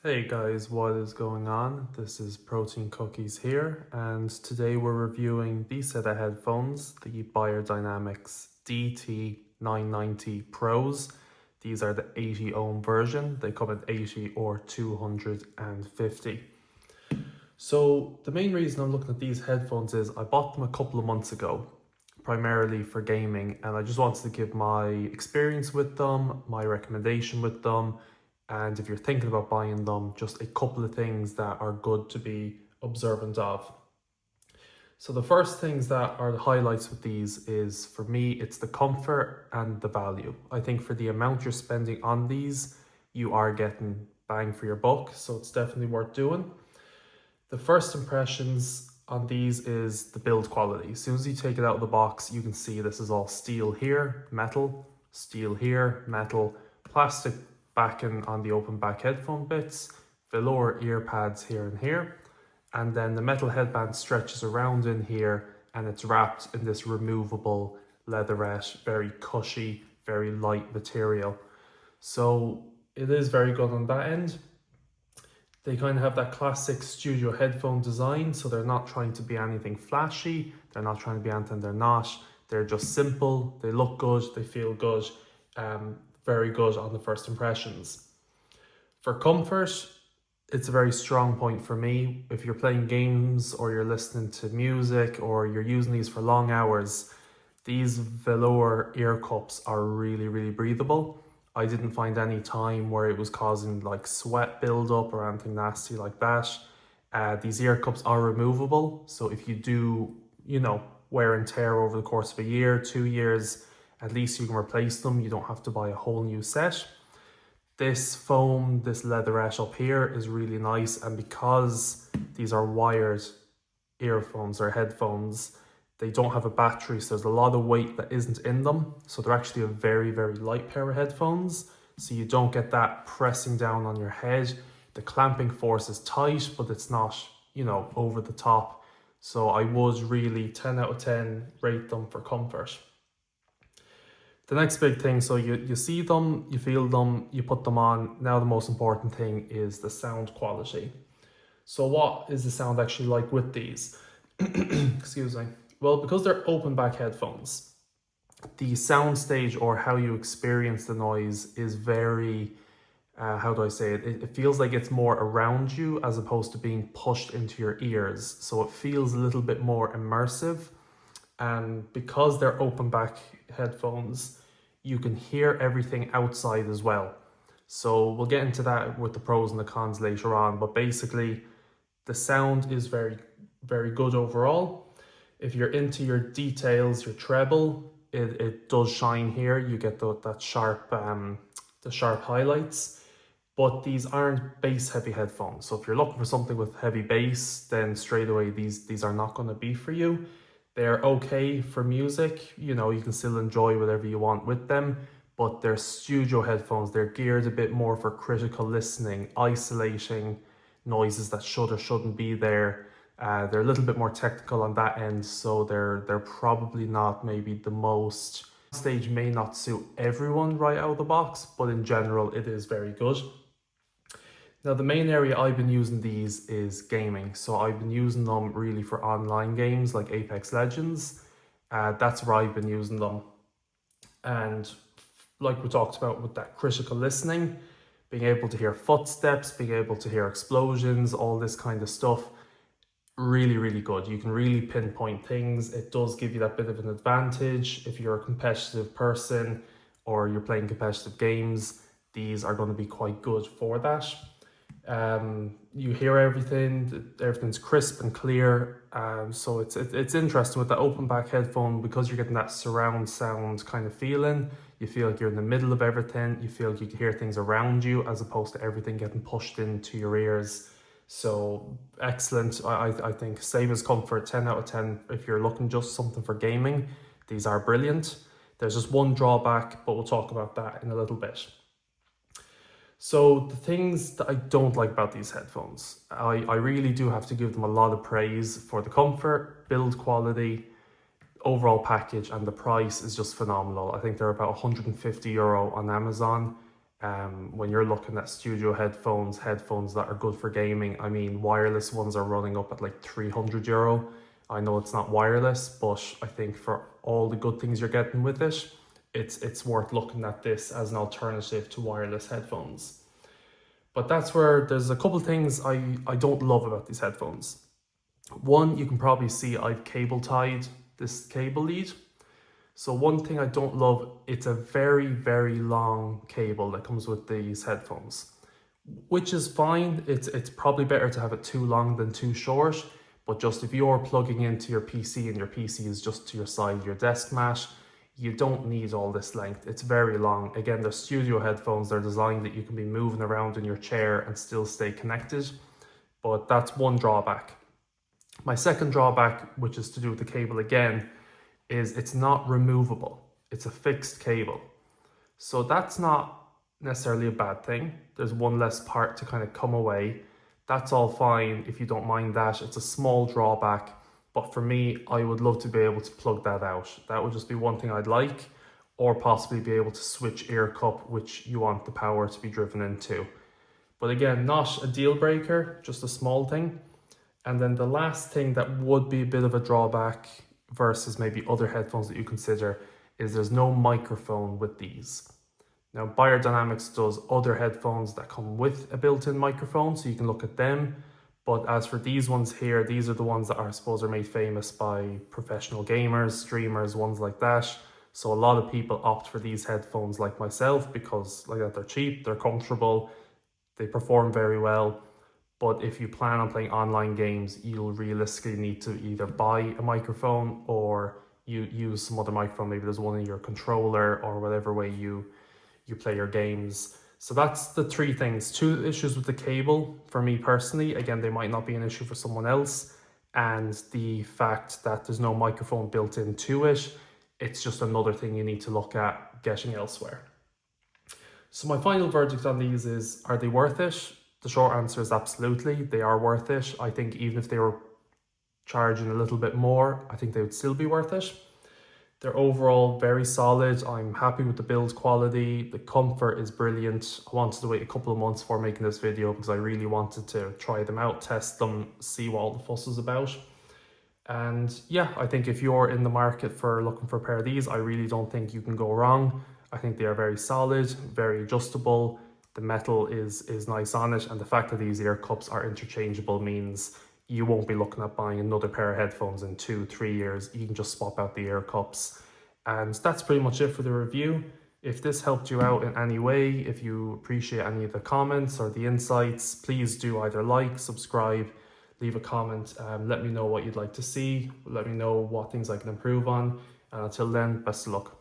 Hey guys, what is going on? This is Protein Cookies here, and today we're reviewing these set of headphones, the Beyerdynamic DT 990 Pros. These are the 80 ohm version. They come at 80 or 250. So the main reason I'm looking at these headphones is I bought them a couple of months ago, primarily for gaming, and I just wanted to give my experience with them, my recommendation with them, and if you're thinking about buying them, just a couple of things that are good to be observant of. So the first things that are the highlights with these is, for me, it's the comfort and the value. I think for the amount you're spending on these, you are getting bang for your buck, so it's definitely worth doing. The first impressions on these is the build quality. As soon as you take it out of the box, you can see this is all steel here, metal, steel here, metal, plastic backing on the open back headphone bits, velour ear pads here and here, and then the metal headband stretches around in here and it's wrapped in this removable leatherette, very cushy, very light material. So it is very good on that end. They kind of have that classic studio headphone design, so they're not trying to be anything flashy, they're not trying to be anything they're not. They're just simple, they look good, they feel good, very good on the first impressions. For comfort, it's a very strong point for me. If you're playing games or you're listening to music or you're using these for long hours, these velour ear cups are really, really breathable. I didn't find any time where it was causing like sweat buildup or anything nasty like that. These ear cups are removable, so if you do, wear and tear over the course of a year, 2 years, at least you can replace them. You don't have to buy a whole new set. This foam, this leatherette up here is really nice, and because these are wired earphones or headphones, they don't have a battery, so there's a lot of weight that isn't in them. So they're actually a very, very light pair of headphones. So you don't get that pressing down on your head. The clamping force is tight, but it's not, over the top. So I would really 10 out of 10 rate them for comfort. The next big thing, so you see them, you feel them, you put them on. Now the most important thing is the sound quality. So what is the sound actually like with these? Excuse me. Well, because they're open back headphones, the soundstage, or how you experience the noise, is very, how do I say it? It feels like it's more around you as opposed to being pushed into your ears. So it feels a little bit more immersive. And because they're open back headphones, you can hear everything outside as well. So we'll get into that with the pros and the cons later on. But basically, the sound is very, very good overall. If you're into your details, your treble, it does shine here. You get that sharp, the sharp highlights. But these aren't bass heavy headphones. So if you're looking for something with heavy bass, then straight away these are not going to be for you. They're okay for music. You can still enjoy whatever you want with them. But they're studio headphones. They're geared a bit more for critical listening, isolating noises that should or shouldn't be there. They're a little bit more technical on that end, so they're probably not maybe the most. Stage may not suit everyone right out of the box, but in general it is very good. Now the main area I've been using these is gaming, so I've been using them really for online games like Apex Legends. That's where I've been using them, and like we talked about with that critical listening, being able to hear footsteps, being able to hear explosions, all this kind of stuff, really, really good. You can really pinpoint things. It does give you that bit of an advantage. If you're a competitive person or you're playing competitive games, these are going to be quite good for that. You hear everything's crisp and clear. So it's interesting with the open back headphone, because you're getting that surround sound kind of feeling. You feel like you're in the middle of everything. You feel like you can hear things around you as opposed to everything getting pushed into your ears. So excellent. I think same as comfort, 10 out of 10. If you're looking just something for gaming, these are brilliant. There's just one drawback, but we'll talk about that in a little bit. So the things that I don't like about these headphones, I really do have to give them a lot of praise for the comfort, build quality, overall package, and the price is just phenomenal. I think they're about €150 on Amazon. When you're looking at studio headphones that are good for gaming, I mean, wireless ones are running up at like €300. I know it's not wireless, but I think for all the good things you're getting with it, it's worth looking at this as an alternative to wireless headphones. But that's where there's a couple things I don't love about these headphones. One, you can probably see I've cable tied this cable lead. So one thing I don't love, it's a very, very long cable that comes with these headphones, which is fine. It's probably better to have it too long than too short. But just if you're plugging into your PC and your PC is just to your side of your desk mat, you don't need all this length. It's very long. Again, they're studio headphones. They're designed that you can be moving around in your chair and still stay connected. But that's one drawback. My second drawback, which is to do with the cable again, is it's not removable. It's a fixed cable. So that's not necessarily a bad thing. There's one less part to kind of come away. That's all fine if you don't mind that. It's a small drawback, but for me, I would love to be able to plug that out. That would just be one thing I'd like, or possibly be able to switch ear cup, which you want the power to be driven into. But again, not a deal breaker, just a small thing. And then the last thing that would be a bit of a drawback versus maybe other headphones that you consider is there's no microphone with these. Now, Beyerdynamic does other headphones that come with a built-in microphone, so you can look at them. But as for these ones here, these are the ones that I suppose are made famous by professional gamers, streamers, ones like that. So a lot of people opt for these headphones like myself because like that, they're cheap, they're comfortable, they perform very well. But if you plan on playing online games, you'll realistically need to either buy a microphone or you use some other microphone. Maybe there's one in your controller or whatever way you play your games. So that's the three things. Two issues with the cable for me personally. Again, they might not be an issue for someone else. And the fact that there's no microphone built into it, it's just another thing you need to look at getting elsewhere. So my final verdict on these is, are they worth it? The short answer is absolutely, they are worth it. I think even if they were charging a little bit more, I think they would still be worth it. They're overall very solid. I'm happy with the build quality. The comfort is brilliant. I wanted to wait a couple of months before making this video because I really wanted to try them out, test them, see what all the fuss is about. And yeah, I think if you're in the market for looking for a pair of these, I really don't think you can go wrong. I think they are very solid, very adjustable. The metal is nice on it. And the fact that these ear cups are interchangeable means you won't be looking at buying another pair of headphones in 2-3 years. You can just swap out the ear cups. And that's pretty much it for the review. If this helped you out in any way, if you appreciate any of the comments or the insights, please do either like, subscribe, leave a comment. Let me know what you'd like to see. Let me know what things I can improve on. And until then, best of luck.